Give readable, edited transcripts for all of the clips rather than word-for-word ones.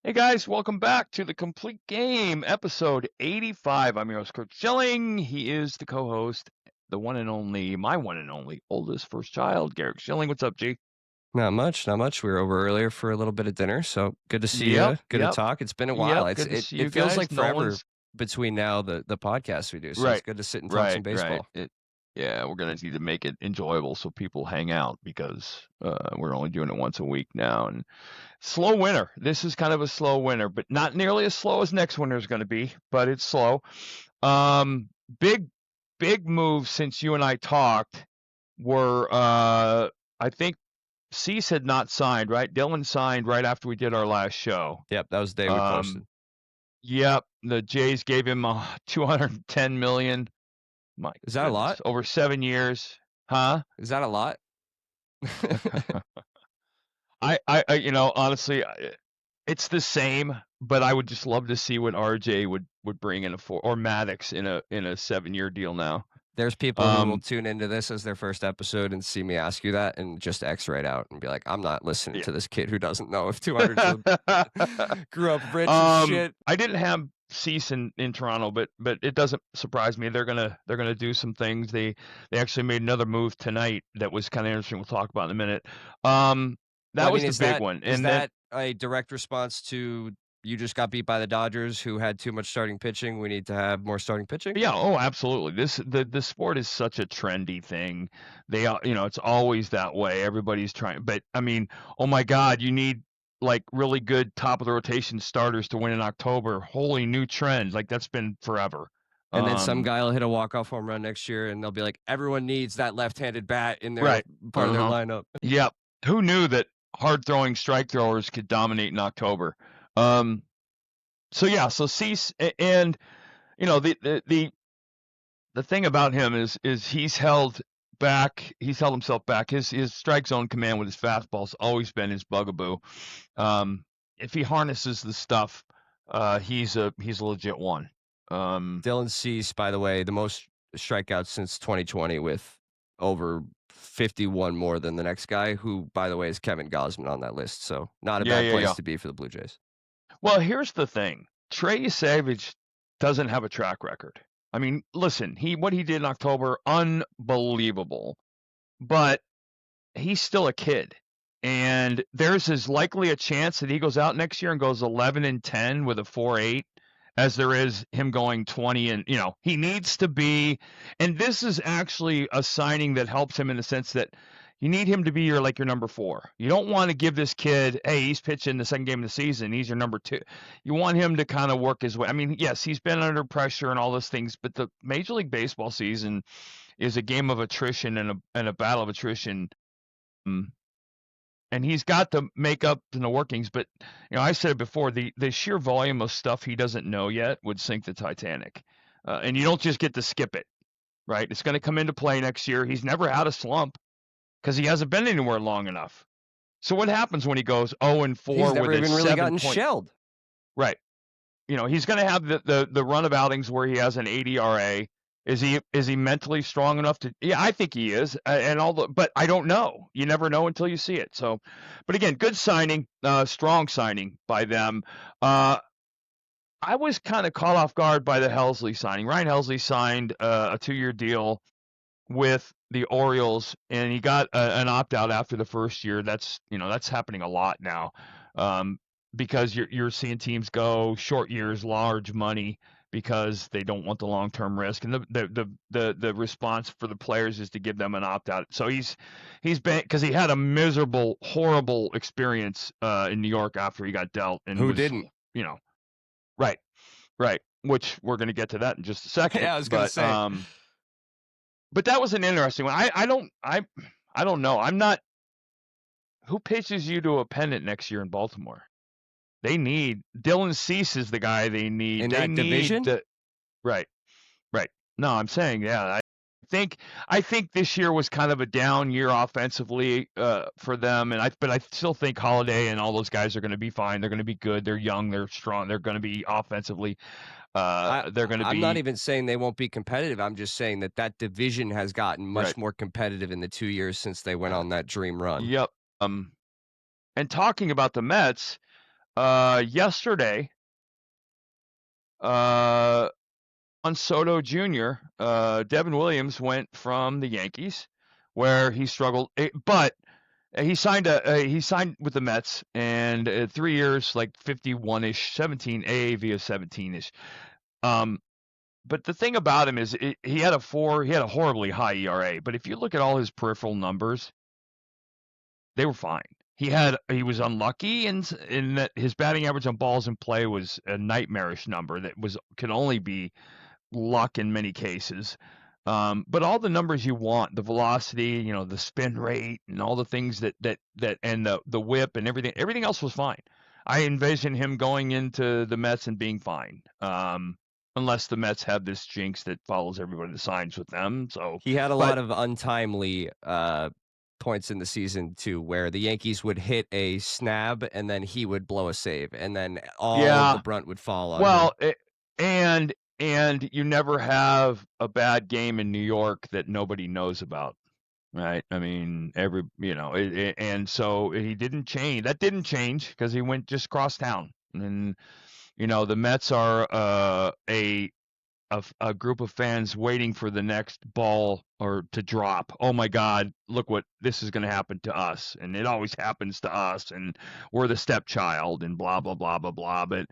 Hey guys, welcome back to the Complete Game, episode 85. I'm your host, Curt Schilling. He is the co-host, the one and only, my one and only, oldest first child, Curt Schilling. What's up, G? Not much, not much. We were over earlier for a little bit of dinner, so good to see Yep, you. Good to yep, talk. It's been a while. yep. It's Good to it see you it feels guys. like No forever one's between now the podcasts we do. So it's right, good to sit and talk some right. baseball. Yeah, we're gonna need to make it enjoyable so people hang out because we're only doing it once a week now. And slow winter. This is kind of a slow winter, but not nearly as slow as next winter is going to be, but it's slow. Um, big move since you and I talked were I think Cease had not signed, right? Dylan signed right after we did our last show. Yep, that was the day we posted. Um, yep, the Jays gave him 210 million. My Is that a goodness, lot? over 7 years, huh? Is that a lot? Honestly, it's the same, but I would just love to see what RJ would bring in or Maddox in a 7-year deal now. There's people who will tune into this as their first episode and see me ask you that and just X right out and be like, I'm not listening Yeah. to this kid who doesn't know if 200 grew up rich and shit. I didn't have Cease in Toronto, but it doesn't surprise me. They're gonna do some things. They actually made another move tonight that was kind of interesting. We'll talk about in a minute. That was the big one. Is And that a direct response to you just got beat by the Dodgers who had too much starting pitching? We need to have more starting pitching? yeah, oh, absolutely. The sport is such a trendy thing. They are, it's always that way. Everybody's trying, but I mean, oh my God, you need like really good top of the rotation starters to win in October. Holy new trend. Like that's been forever. And then some guy will hit a walk-off home run next year, and they'll be like, everyone needs that left-handed bat in their Right. part of their lineup. Yep. Who knew that hard throwing strike throwers could dominate in October? So Cease and the thing about him is he's held himself back. His strike zone command with his fastball's always been his bugaboo. If he harnesses the stuff, he's a legit one. Dylan Cease, by the way, the most strikeouts since 2020 with over 51 more than the next guy, who, by the way, is Kevin Gausman on that list. So not a bad place to be for the Blue Jays. Well, here's the thing. Trey Savage doesn't have a track record. I mean, listen, what he did in October, unbelievable. But he's still a kid. And there's as likely a chance that he goes out next year and goes 11-10 with a 4.8 as there is him going 20 and, he needs to be. And this is actually a signing that helps him in the sense that you need him to be your number 4. You don't want to give this kid, hey, he's pitching the second game of the season, he's your number 2. You want him to kind of work his way. I mean, yes, he's been under pressure and all those things, but the Major League Baseball season is a game of attrition and a battle of attrition. And he's got the makeup and the workings, but I said it before, the sheer volume of stuff he doesn't know yet would sink the Titanic. And you don't just get to skip it, right? It's going to come into play next year. He's never had a slump because he hasn't been anywhere long enough. So what happens when he goes 0-4 He's never with even really gotten shelled? Right. He's going to have the run of outings where he has an 80 ERA. Is he mentally strong enough to? Yeah, I think he is, but I don't know. You never know until you see it. So, but again, good signing, strong signing by them. I was kind of caught off guard by the Helsley signing. Ryan Helsley signed a 2-year deal with the Orioles, and he got an opt-out after the first year. That's happening a lot now, because you're seeing teams go short years, large money, because they don't want the long-term risk, and the response for the players is to give them an opt-out. So he's been, because he had a miserable, horrible experience in New York after he got dealt, and who didn't? Right. Which we're going to get to that in just a second. Yeah, I was going to say. But that was an interesting one. I don't know. I'm not. Who pitches you to a pennant next year in Baltimore? They need Dylan Cease is the guy they need in that division. Right. No, I'm saying, yeah. I think this year was kind of a down year offensively for them, but I still think Holiday and all those guys are going to be fine. They're going to be good. They're young. They're strong. They're going to be offensively. They're going to be. I'm not even saying they won't be competitive. I'm just saying that division has gotten much more competitive in the 2 years since they went on that dream run. Yep. And talking about the Mets, Yesterday, on Soto Jr., Devin Williams went from the Yankees, where he struggled, but he signed with the Mets, and 3 years, like 51-ish, 17 AAV of 17-ish. But the thing about him is he had a horribly high ERA. But if you look at all his peripheral numbers, they were fine. He was unlucky in that his batting average on balls in play was a nightmarish number that could only be luck in many cases. But all the numbers you want, the velocity, the spin rate, and all the things that and the whip and everything else was fine. I envision him going into the Mets and being fine. Unless the Mets have this jinx that follows everybody that signs with them. So he had a lot of untimely points in the season too, where the Yankees would hit a snab and then he would blow a save, and then all of the brunt would fall on him. And you never have a bad game in New York that nobody knows about, right? I mean, and so he didn't change. That didn't change because he went just cross town. And the Mets are a group of fans waiting for the next ball or to drop. Oh my God, look what this is going to happen to us. And it always happens to us. And we're the stepchild and blah, blah, blah, blah, blah. But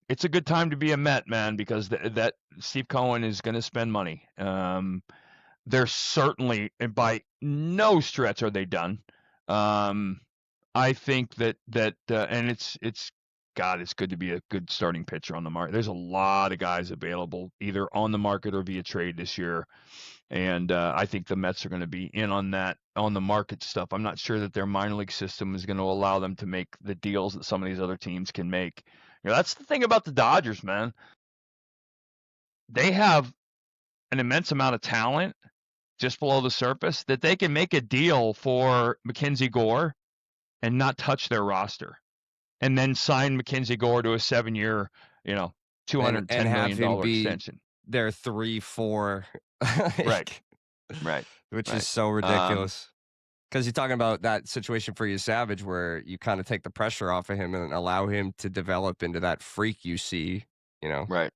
it's a good time to be a Met, man, because that Steve Cohen is going to spend money. They're certainly, and by no stretch are they done. I think that and it's God, it's good to be a good starting pitcher on the market. There's a lot of guys available either on the market or via trade this year. And I think the Mets are going to be in on the market stuff. I'm not sure that their minor league system is going to allow them to make the deals that some of these other teams can make. That's the thing about the Dodgers, man. They have an immense amount of talent just below the surface that they can make a deal for Mackenzie Gore and not touch their roster. And then sign Mackenzie Gore to a 7-year, $210 million extension. Their 3-4, right, which is so ridiculous. Because you're talking about that situation for you, Savage, where you kind of take the pressure off of him and allow him to develop into that freak you see, Right.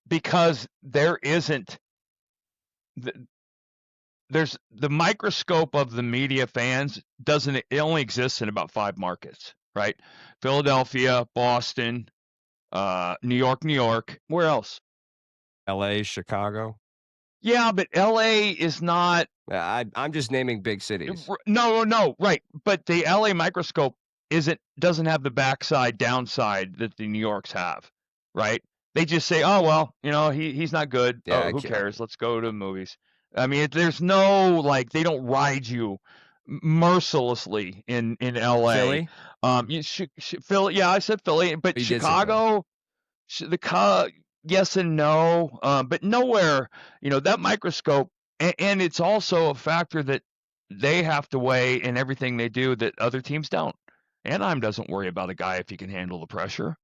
Because there isn't. There's the microscope of the media fans it only exists in about 5 markets, right? Philadelphia, Boston, New York. Where else? LA, Chicago. Yeah, but LA is not. I'm just naming big cities. No, right. But the LA microscope doesn't have the downside that the New Yorks have, right? They just say, oh well, he's not good. Yeah, who cares? Let's go to movies. I mean, there's no they don't ride you mercilessly in LA. Philly? Philly, yeah, I said Philly, but Chicago, yes and no, but nowhere, that microscope, and it's also a factor that they have to weigh in everything they do that other teams don't. Anaheim doesn't worry about a guy if he can handle the pressure.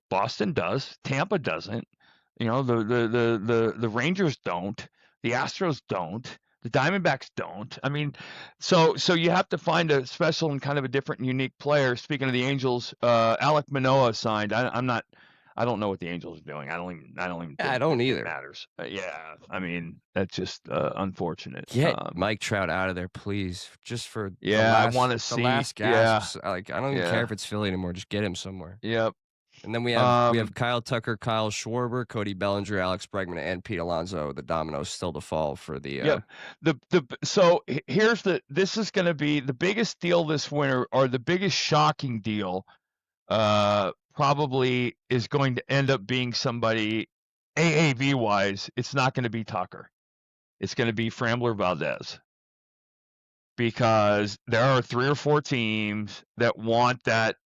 Boston does. Tampa doesn't. The Rangers don't. The Astros don't. The Diamondbacks don't. I mean, so you have to find a special and kind of a different and unique player. Speaking of the Angels, Alek Manoah signed. I don't know what the Angels are doing. I don't even. I don't either. It matters. Yeah, I mean that's just unfortunate. Get Mike Trout out of there, please. Just for I want to see the last gasps. I don't even care if it's Philly anymore. Just get him somewhere. Yep. And then we have Kyle Tucker, Kyle Schwarber, Cody Bellinger, Alex Bregman, and Pete Alonso. The dominoes still to fall for the. So here's this is going to be the biggest deal this winter, or the biggest shocking deal. Probably is going to end up being somebody AAV wise. It's not going to be Tucker. It's going to be Framber Valdez, because there are 3 or 4 teams that want that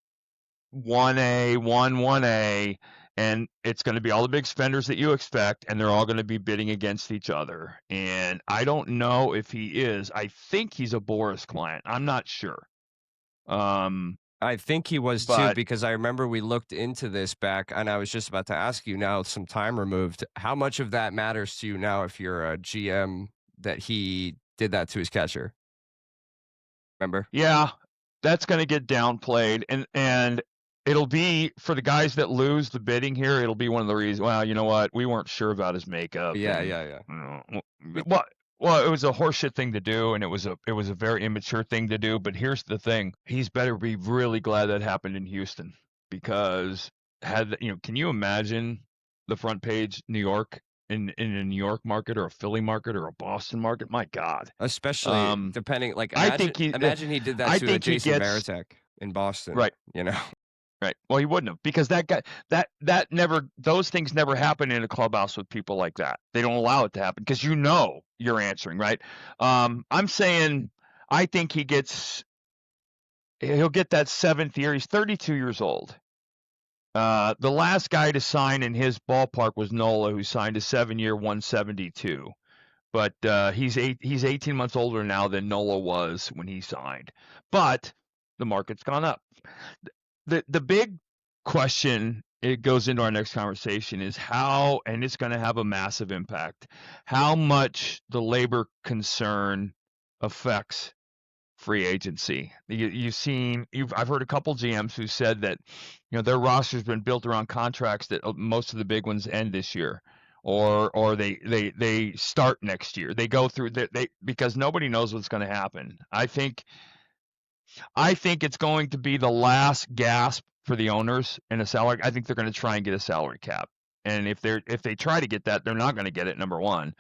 1A, and it's going to be all the big spenders that you expect, and they're all going to be bidding against each other. And I don't know if he is. I think he's a Boris client. I'm not sure. I think he was too, because I remember we looked into this back, and I was just about to ask you now, some time removed, how much of that matters to you now if you're a GM that he did that to his catcher? Remember? Yeah. that's going to get downplayed, and it'll be for the guys that lose the bidding here. It'll be one of the reasons. Well, you know what? We weren't sure about his makeup. Yeah. Well, it was a horseshit thing to do, and it was a very immature thing to do. But here's the thing: he's better be really glad that happened in Houston, because can you imagine the front page New York in a New York market, or a Philly market, or a Boston market? My God. Especially depending, like, I think imagine he did that I to a think he Jason gets Varitek in Boston, right. you know? Right. Well, he wouldn't have, because that guy, that never, those things never happen in a clubhouse with people like that. They don't allow it to happen, because you're answering, right? I'm saying I think he'll get that 7th year. He's 32 years old. The last guy to sign in his ballpark was Nola, who signed a 7-year, 172. But he's 18 months older now than Nola was when he signed. But the market's gone up. The big question, it goes into our next conversation, is how, and it's going to have a massive impact, how much the labor concern affects free agency. I've heard a couple GMs who said that their roster's been built around contracts that most of the big ones end this year, or they start next year. They go through because nobody knows what's going to happen. I think it's going to be the last gasp for the owners in a salary. I think they're going to try and get a salary cap, and if they try to get that, they're not going to get it. Number one,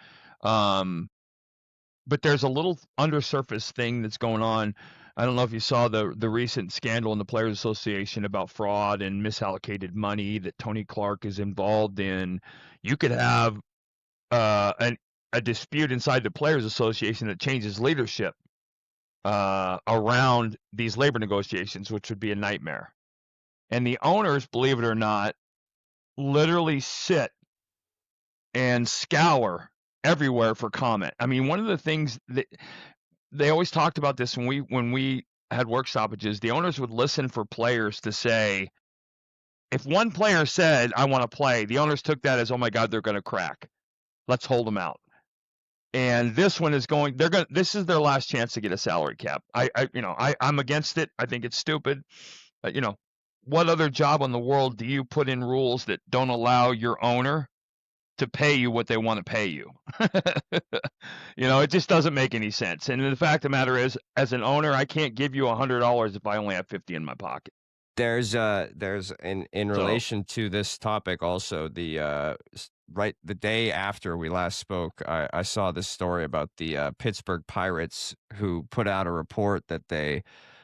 but there's a little undersurface thing that's going on. I don't know if you saw the recent scandal in the Players Association about fraud and misallocated money that Tony Clark is involved in. You could have a dispute inside the Players Association that changes leadership around these labor negotiations, which would be a nightmare. And the owners, believe it or not, literally sit and scour everywhere for comment. I mean, one of the things that they always talked about this when we had work stoppages, the owners would listen for players to say, if one player said, I want to play, the owners took that as, oh my God, they're going to crack. Let's hold them out. And this one is this is their last chance to get a salary cap. I'm against it. I think it's stupid. What other job in the world do you put in rules that don't allow your owner to pay you what they want to pay you? It just doesn't make any sense. And the fact of the matter is, as an owner, I can't give you $100 if I only have 50 in my pocket. There's in relation to this topic also, the day after we last spoke, I saw this story about the Pittsburgh Pirates, who put out a report that they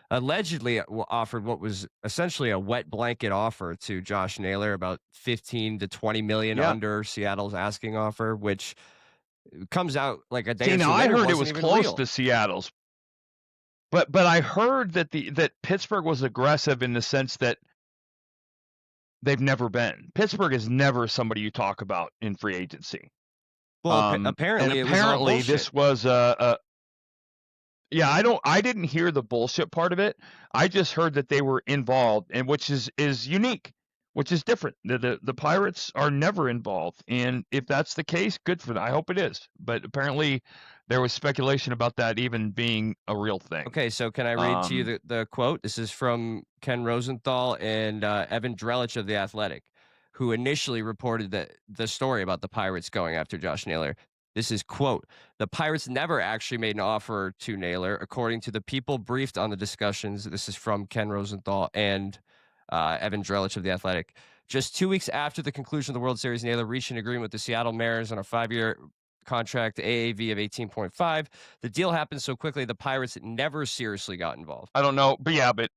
allegedly offered what was essentially a wet blanket offer to Josh Naylor, about 15 to 20 million under Seattle's asking offer, which comes out like a day or two later. I heard it was close real. to Seattle's. But I heard that Pittsburgh was aggressive in the sense that they've never been. Pittsburgh is never somebody you talk about in free agency. Well, apparently this was I didn't hear the bullshit part of it. I just heard that they were involved, and which is unique, which is different. The Pirates are never involved, and if that's the case, good for them. I hope it is. But apparently there was speculation about that even being a real thing. Okay, so can I read to you the quote? This is from Ken Rosenthal and Evan Drellich of The Athletic, who initially reported the story about the Pirates going after Josh Naylor. This is, quote, the Pirates never actually made an offer to Naylor, according to the people briefed on the discussions. This is from Ken Rosenthal and Evan Drellich of The Athletic. Just 2 weeks after the conclusion of the World Series, Naylor reached an agreement with the Seattle Mariners on a 5-year contract, AAV of 18.5. The deal happened so quickly, the Pirates never seriously got involved. I don't know, but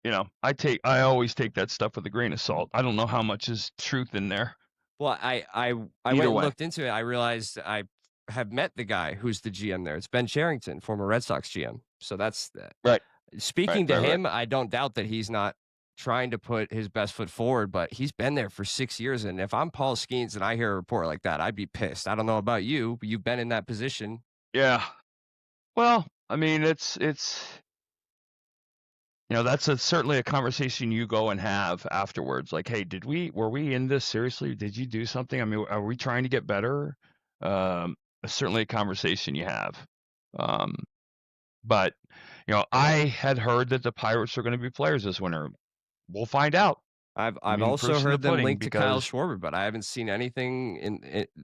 I always take that stuff with a grain of salt. I don't know how much is truth in there. Well, I went and looked into it. I realized I have met the guy who's the GM there. It's Ben Cherington, former Red Sox GM. So that's right. Speaking to him, I don't doubt that he's not trying to put his best foot forward, but he's been there for 6 years. And if I'm Paul Skeens and I hear a report like that, I'd be pissed. I don't know about you, but you've been in that position. Yeah. Well, I mean, it's that's certainly a conversation you go and have afterwards. Like, hey, were we in this seriously? Did you do something? I mean, are we trying to get better? Certainly a conversation you have. But I had heard that the Pirates are going to be players this winter. We'll find out. I've Proof's also in the heard them pudding linked to Kyle because Schwarber, but I haven't seen anything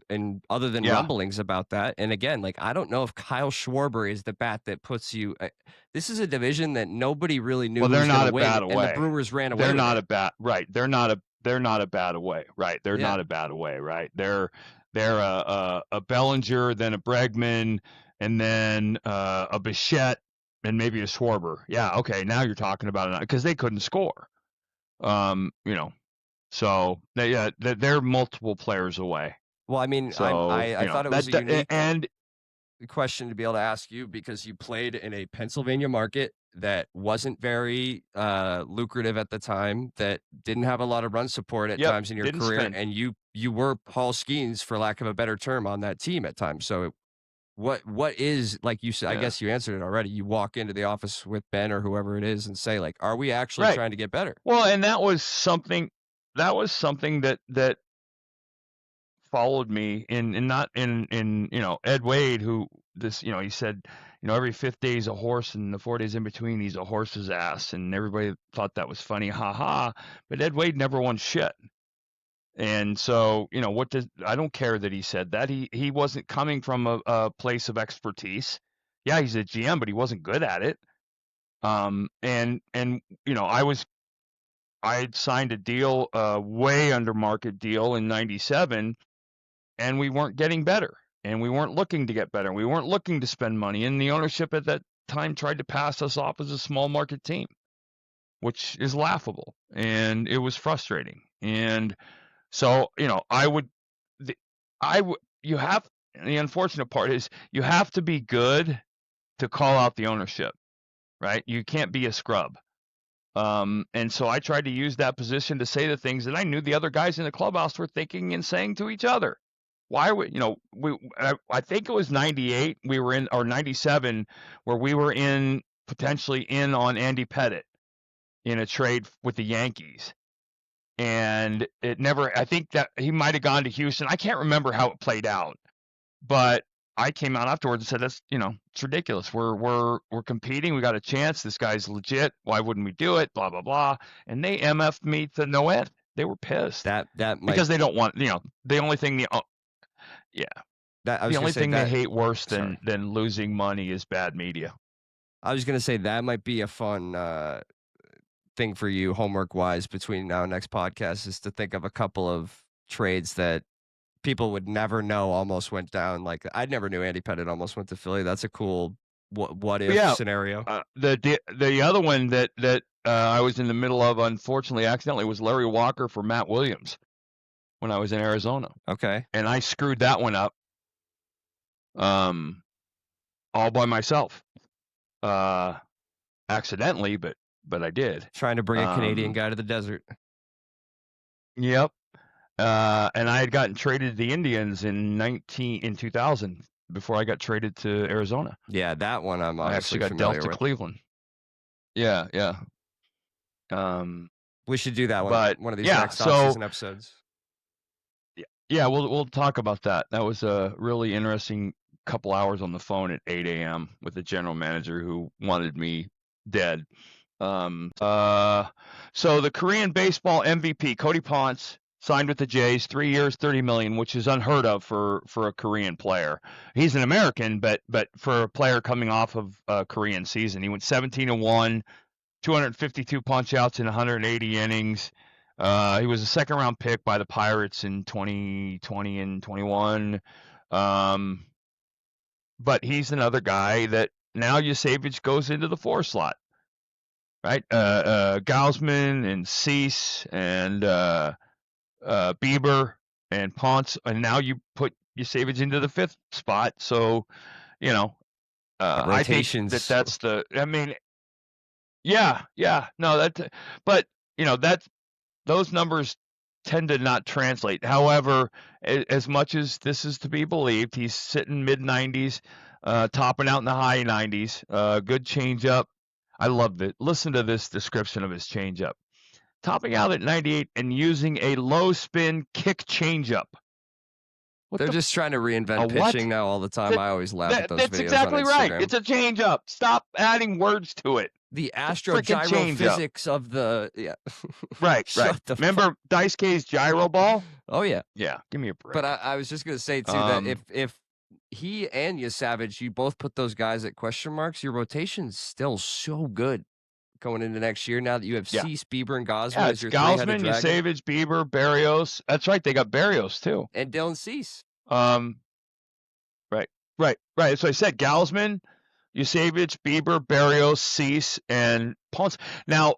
in other than yeah, rumblings about that. And again, like I don't know if Kyle Schwarber is the bat that puts you. This is a division that nobody really knew well, who they're was going not to a win, bat and the away. Brewers ran away They're with not it. a bat, right? They're not a bat away, right? They're Yeah. not a bat away, right? They're a Bellinger, then a Bregman, and then a Bichette, and maybe a Schwarber. Yeah, okay. Now you're talking about it because they couldn't score. So they're multiple players away. Well, I mean, So I thought it was a unique and question to be able to ask you because you played in a Pennsylvania market that wasn't very lucrative at the time, that didn't have a lot of run support at yep, times in your didn't career, spend. and you were Paul Skeens, for lack of a better term, on that team at times. So what is, like you said, I Yeah. guess you answered it already. You walk into the office with Ben or whoever it is and say, like, are we actually Right. trying to get better? Well, and that was something that followed me in not in Ed Wade, who this he said every fifth day he's a horse and the 4 days in between he's a horse's ass, and everybody thought that was funny, ha. But Ed Wade never won shit. And so, I don't care that he said that. He wasn't coming from a place of expertise. Yeah, he's a GM, but he wasn't good at it. And I had signed a deal, way under market deal in '97, and we weren't getting better, and we weren't looking to get better. We weren't looking to spend money, and the ownership at that time tried to pass us off as a small market team, which is laughable, and it was frustrating. And so, the unfortunate part is you have to be good to call out the ownership, right? You can't be a scrub. And so I tried to use that position to say the things that I knew the other guys in the clubhouse were thinking and saying to each other. Why would I think it was 98 we were in, or 97, where we were potentially in on Andy Pettitte in a trade with the Yankees. And it never, I think that he might have gone to Houston. I can't remember how it played out, but I came out afterwards and said, that's, it's ridiculous. We're competing. We got a chance. This guy's legit. Why wouldn't we do it? Blah, blah, blah. And they MF'd me to no end. They were pissed. That might, because they don't want, the only thing, the only thing they hate worse sorry. than losing money is bad media. I was going to say that might be a fun thing for you homework wise between now and next podcast, is to think of a couple of trades that people would never know almost went down. Like I never knew Andy Pettitte almost went to Philly. That's a cool what if scenario. The other one that I was in the middle of, unfortunately, accidentally, was Larry Walker for Matt Williams when I was in Arizona. Okay. And I screwed that one up, all by myself, accidentally, but I did. Trying to bring a Canadian guy to the desert. Yep. And I had gotten traded to the Indians in 2000 before I got traded to Arizona. Yeah, that one I actually got dealt to Cleveland. Yeah. We should do that one. But one of these next offseason episodes. Yeah, we'll talk about that. That was a really interesting couple hours on the phone at 8 a.m. with the general manager who wanted me dead. So the Korean baseball MVP, Cody Ponce, signed with the Jays, 3 years, $30 million, which is unheard of for a Korean player. He's an American, but for a player coming off of a Korean season, he went 17-1, 252 punch outs in 180 innings. He was a second round pick by the Pirates in 2020 and 21. But he's another guy that now Yusevich goes into the 4 slot, right? Gausman and Cease and Bieber and Ponce, and now you put Yusevich into the 5th spot. So, I think that's the. I mean, yeah, no, but those numbers tend to not translate. However, as much as this is to be believed, he's sitting mid-90s, topping out in the high 90s. Good changeup. I love it. Listen to this description of his changeup. Topping out at 98 and using a low spin kick changeup. They're just trying to reinvent pitching now all the time. I always laugh at those videos. That's exactly on right. Instagram. It's a changeup. Stop adding words to it. The astro-gyro-physics of the Right. Remember Dice-K's gyro ball? Oh yeah. Yeah. Give me a break. But I was just gonna say too that if he and Savage, you both put those guys at question marks, your rotation's still so good going into next year. Now that you have Cease, Bieber, and Gausman as your three-headed dragon. Savage, Bieber, Barrios. That's right. They got Barrios too. And Dylan Cease. Right. That's what I said. Gausman, Savage, Bieber, Barrios, Cease, and Ponce. Now,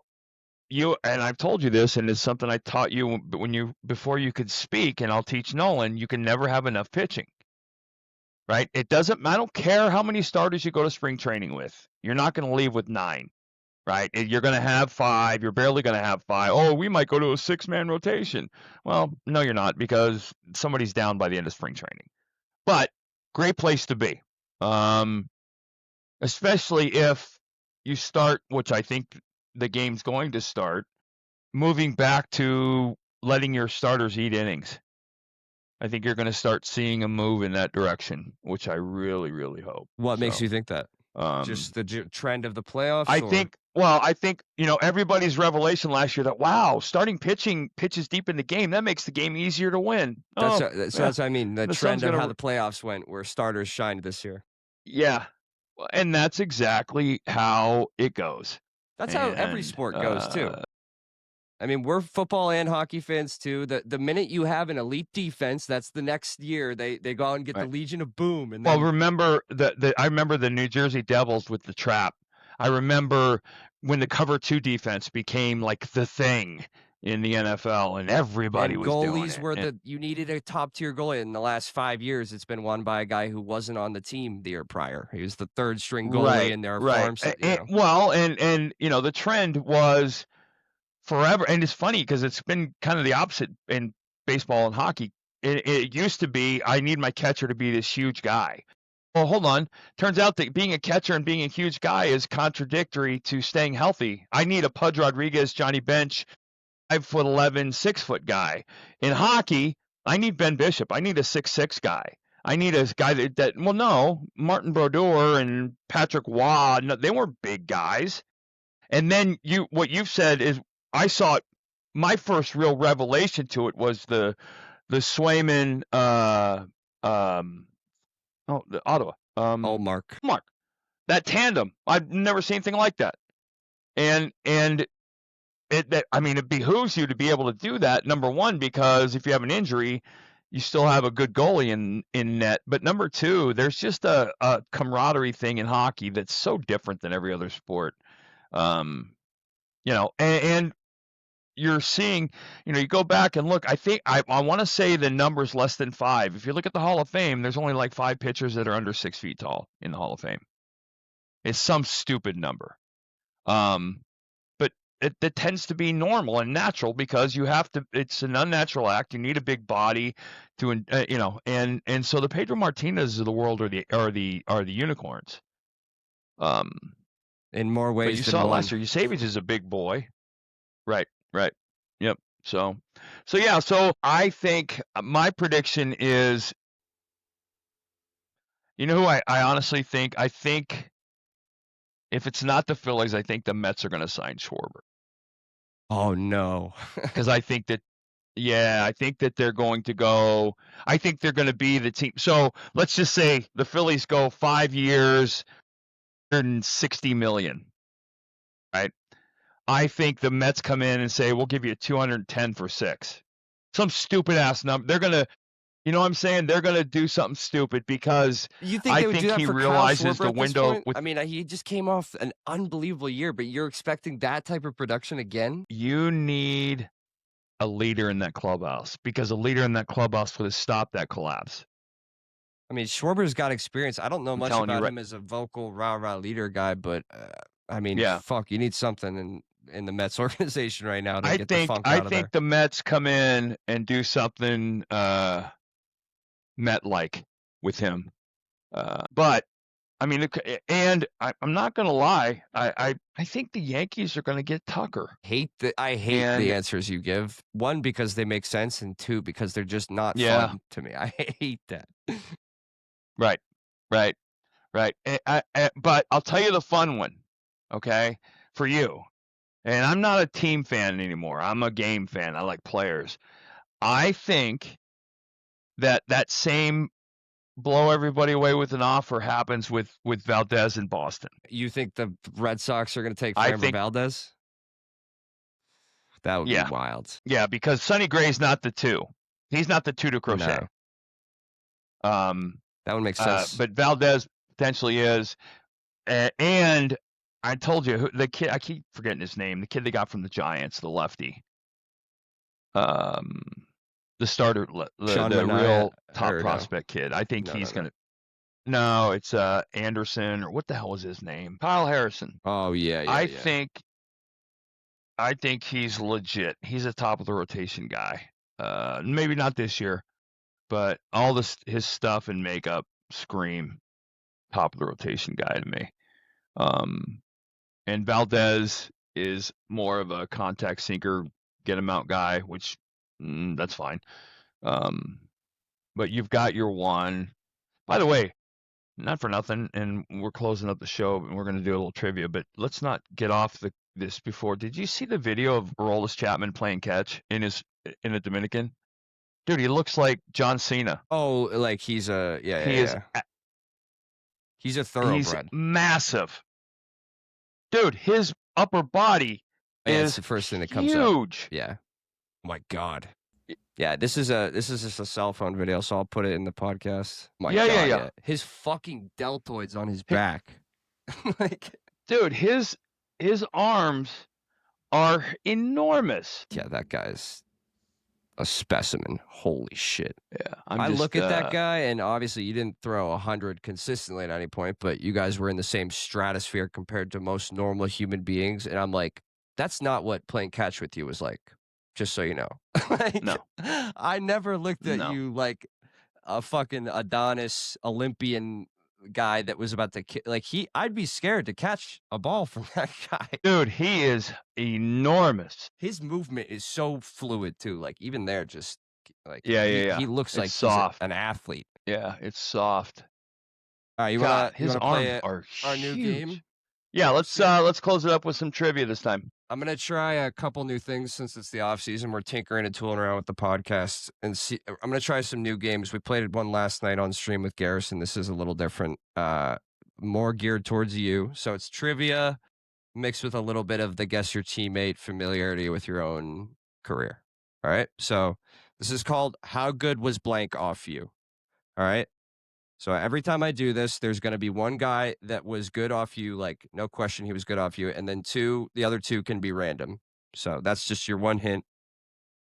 I've told you this, and it's something I taught you before you could speak, and I'll teach Nolan. You can never have enough pitching. Right? I don't care how many starters you go to spring training with. You're not going to leave with 9. Right? You're going to have 5. You're barely going to have 5. Oh, we might go to a 6-man rotation. Well, no, you're not, because somebody's down by the end of spring training. But great place to be. Especially if you start, which I think the game's going to start, moving back to letting your starters eat innings. I think you're going to start seeing a move in that direction, which I really, really hope. What makes you think that? Just the trend of the playoffs? I think, everybody's revelation last year that, wow, starting pitches deep in the game, that makes the game easier to win. That's what I mean. The trend of how the playoffs went, where starters shined this year. Yeah. And that's exactly how it goes. That's how every sport goes, too. I mean, we're football and hockey fans, too. The minute you have an elite defense, that's the next year. They go out and get the Legion of Boom. And I remember the New Jersey Devils with the trap. I remember when the cover 2 defense became like the thing in the NFL, and everybody was doing it. Goalies were you needed a top-tier goalie. In the last 5 years, it's been won by a guy who wasn't on the team the year prior. He was the 3rd-string goalie in their farms. Well, and the trend was forever, and it's funny because it's been kind of the opposite in baseball and hockey. It used to be, I need my catcher to be this huge guy. Well, hold on. Turns out that being a catcher and being a huge guy is contradictory to staying healthy. I need a Pudge Rodriguez, Johnny Bench, 5'11", 6-foot guy. In hockey, I need Ben Bishop. I need a 6'6" guy. I need a guy Martin Brodeur and Patrick Waugh, they weren't big guys. And then what you've said is, I saw it. My first real revelation to it was the Swayman, the Ottawa. Mark. That tandem. I've never seen anything like that. And it behooves you to be able to do that. Number one, because if you have an injury, you still have a good goalie in net. But number two, there's just a camaraderie thing in hockey that's so different than every other sport. And you're seeing, you go back and look, I think I want to say the number's less than 5. If you look at the Hall of Fame, there's only like 5 pitchers that are under 6 feet tall in the Hall of Fame. It's some stupid number. But it tends to be normal and natural because it's an unnatural act. You need a big body to, and so the Pedro Martinez of the world are the unicorns. In more ways you saw last year, Savage is a big boy. Right. Yep. So I think my prediction is, who I honestly think? I think if it's not the Phillies, I think the Mets are going to sign Schwarber. Oh no. Because I think that they're going to go. I think they're going to be the team. So let's just say the Phillies go 5 years, $160 million. Right. I think the Mets come in and say, we'll give you 210 for 6. Some stupid ass number. They're going to, what I'm saying? They're going to do something stupid because you think he realizes the window. He just came off an unbelievable year, but you're expecting that type of production again? You need a leader in that clubhouse because a leader in that clubhouse would have stopped that collapse. I mean, Schwarber's got experience. I don't know much about him as a vocal rah-rah leader guy, but fuck, you need something in the Mets organization right now to get the funk out of there. I think the Mets come in and do something Met-like with him. But I mean, and I'm not going to lie. I think the Yankees are going to get Tucker. I hate the answers you give. One, because they make sense, and two, because they're just not fun to me. I hate that. Right. But I'll tell you the fun one, okay, for you. And I'm not a team fan anymore. I'm a game fan. I like players. I think that same blow everybody away with an offer happens with Valdez in Boston. You think the Red Sox are going to take Framber Valdez? That would be wild. Yeah, because Sonny Gray's not the 2. He's not the 2 to Crochet. No. That would make sense. But Valdez potentially is. And I told you, the kid, I keep forgetting his name, the kid they got from the Giants, the lefty. The starter, the real top prospect kid. I think he's going to. No, it's Anderson, or what the hell was his name? Kyle Harrison. Oh, yeah. I think he's legit. He's a top of the rotation guy. Maybe not this year, but all his stuff and makeup scream top of the rotation guy to me. And Valdez is more of a contact sinker, get him out guy, which that's fine. But you've got your one. By the way, not for nothing, and we're closing up the show, and we're going to do a little trivia, but let's not get off this before. Did you see the video of Aroldis Chapman playing catch in a Dominican? Dude, he looks like John Cena. Oh, like he's a he's a thoroughbred. He's massive. Dude, his upper body is the first thing that comes huge. Up. Yeah. Oh my God. Yeah, this is just a cell phone video, so I'll put it in the podcast. Yeah. His fucking deltoids on his back. Dude, his arms are enormous. Yeah, that guy's a specimen. Holy shit. Yeah. I look at that guy, and obviously you didn't throw 100 consistently at any point, but you guys were in the same stratosphere compared to most normal human beings, and I'm like, that's not what playing catch with you was like. Just so you know. No. I never looked at you like a fucking Adonis Olympian guy that was about to I'd be scared to catch a ball from that guy. Dude, he is enormous. His movement is so fluid too. Like even there, just like he looks it's like soft. He's an athlete. Yeah, it's soft. All right, you want to play our new game? Yeah, let's close it up with some trivia this time. I'm going to try a couple new things since it's the off season. We're tinkering and tooling around with the podcast, and see. I'm going to try some new games. We played one last night on stream with Garrison. This is a little different, more geared towards you. So it's trivia mixed with a little bit of the guess your teammate, familiarity with your own career. All right. So this is called How Good Was Blank Off You? All right. So every time I do this, there's going to be one guy that was good off you, like no question he was good off you, and then the other two can be random. So that's just your one hint.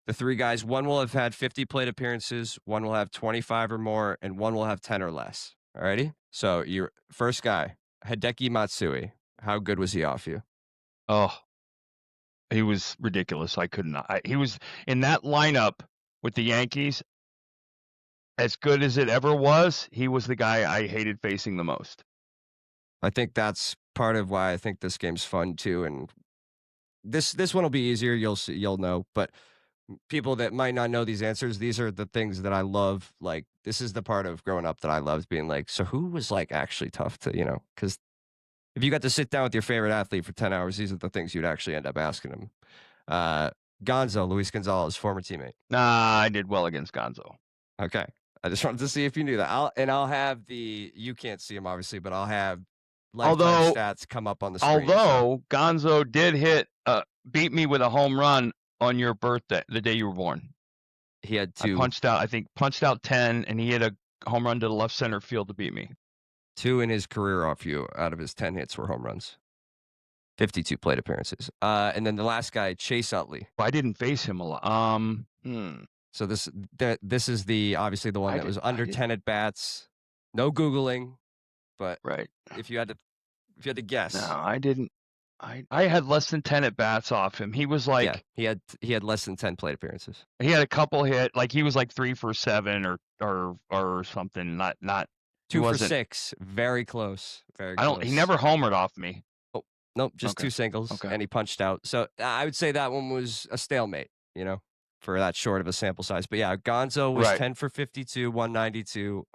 The 3 guys, one will have had 50 plate appearances, one will have 25 or more, and one will have 10 or less. All righty? So your first guy, Hideki Matsui. How good was he off you? Oh, he was ridiculous. I could not. He was in that lineup with the Yankees. As good as it ever was, he was the guy I hated facing the most. I think that's part of why I think this game's fun too. And this one will be easier. You'll know. But people that might not know these answers, these are the things that I love. Like this is the part of growing up that I loved, being like, so who was like actually tough to, because if you got to sit down with your favorite athlete for 10 hours, these are the things you'd actually end up asking him. Gonzo, Luis Gonzalez, former teammate. Nah, I did well against Gonzo. Okay. I just wanted to see if you knew that. I'll have you can't see him obviously, but I'll have lifetime stats come up on the screen. Although Gonzo did beat me with a home run on your birthday, the day you were born. He had 2. Punched out 10, and he hit a home run to the left center field to beat me. 2 in his career off you out of his 10 hits were home runs. 52 plate appearances. And then the last guy, Chase Utley. I didn't face him a lot. So this is obviously the one that was under 10 at bats. No Googling, but right. If you had to guess. No, I didn't. I had less than 10 at bats off him. He was like he had less than 10 plate appearances. He had a couple hit, like he was like 3 for 7 or something. Not He 2 for wasn't. 6. Very close. Very I don't. He close. never homered off me. Oh, nope, just Okay. 2 singles, Okay. and he punched out. So I would say that one was a stalemate, for that short of a sample size. But yeah, Gonzo was Right. 10 for 52, 192.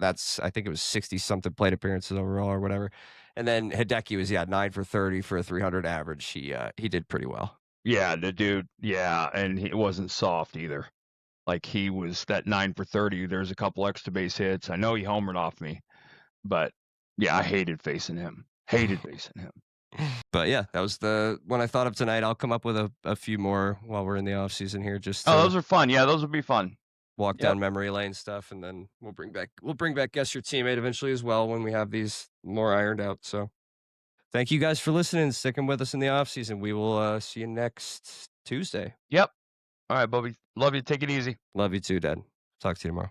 I think it was 60 something plate appearances overall or whatever. And then Hideki was 9 for 30 for a 300 average. He did pretty well. Yeah, the dude. Yeah, and he wasn't soft either. Like he was that 9 for 30. There's a couple extra base hits. I know he homered off me, but yeah, I hated facing him. Hated facing him. But yeah, that was the one I thought of tonight. I'll come up with a few more while we're in the off season here, just Oh, to those are fun. Yeah, those would be fun. walk down memory lane stuff, and then we'll bring back Guess Your Teammate eventually as well when we have these more ironed out. So thank you guys for listening, sticking with us in the off season. We will see you next Tuesday. Yep. All right, Bobby. Love you. Take it easy. Love you too, Dad. Talk to you tomorrow.